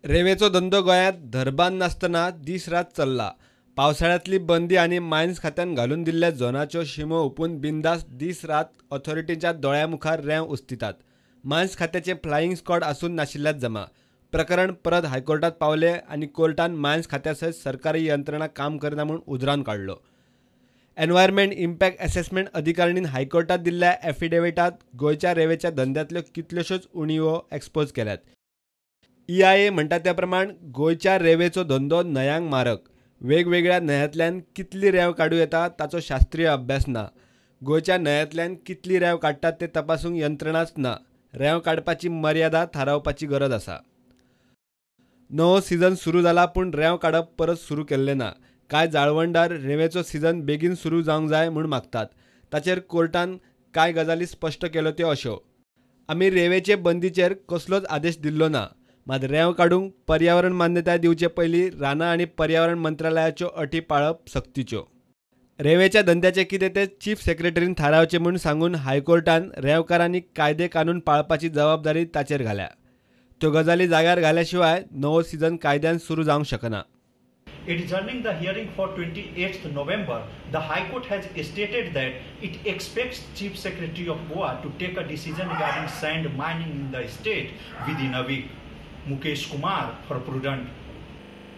रेवेचो धंदो गोंयांत धरबान नासतना दीस रात चल्ला. पावसाळ्यांतली बंदी आनी मायन्स खात्यान घालून दिल्ल्या झोनाच्यो शिमो हुपून बिनधास्त दीस रात ऑथॉरिटींच्या दोळ्यां रेंव उस्तितात. मायन्स खात्याचे फ्लायिंग स्क्वॉड आसून नाशिल्ल्यात जमा. प्रकरण परत हायकोर्टात पावले आनी कोर्टान मायन्स खात्यासयत सरकारी यंत्रणा काम करना म्हूण उजरावन काडलो. एनवायरमेंट इम्पॅक्ट असेसमेंट अधिकारिणीन हायकोर्टात दिल्ल्या एफिडेविटांत गोंयच्या रेवेच्या धंद्यांतल्यो कितल्योशोच उणिवो एक्सपोज केल्यात. EIA म्हणटा त्या प्रमाण गोंयच्या रेवेचो धंदो न्हंयांक मारक. वेगवेगळ्या न्हंयांतल्यान कितली रेंव काडूं येता ताचो शास्त्रीय अभ्यास ना. गोंयच्या न्हंयांतल्यान कितली रेंव काडटात तें तपासूंक यंत्रणाच ना. रेंव काडपाची मर्यादा थारावपाची गरज आसा. नवो सिजन सुरू जाला पूण रेंव काडप परत सुरू केल्लें ना. कांय जाळवणदार रेवेचो सिजन बेगीन सुरू जावंक जाय म्हूण मागतात. ताचेर कोर्टान कांय गजाली स्पश्ट केल्यो त्यो अश्यो: आमी रेवेचे बंदीचेर कसलोच आदेश दिल्लो ना. मात रेंव काडूंक पर्यावरण मान्यताय दिवचे पयलीं रानां आनी पर्यावरण मंत्रालयाच्यो अटी पाळप सक्तीच्यो. रेवेच्या धंद्याचें कितें तें चीफ सेक्रेटरीन थारावचें म्हूण सांगून हायकोर्टान रेंवकारांनी कायदे कानून पाळपाची जबाबदारी ताचेर घाल्या. त्यो गजाली जाग्यार घाल्या शिवाय नवो सिजन कायद्यान सुरू जावंक शकना. Adjourning the hearing for 28th November, the High Court has stated that it expects Chief Secretary of Goa to take a decision regarding sand mining in the state within a week. Mukesh Kumar for Prudent.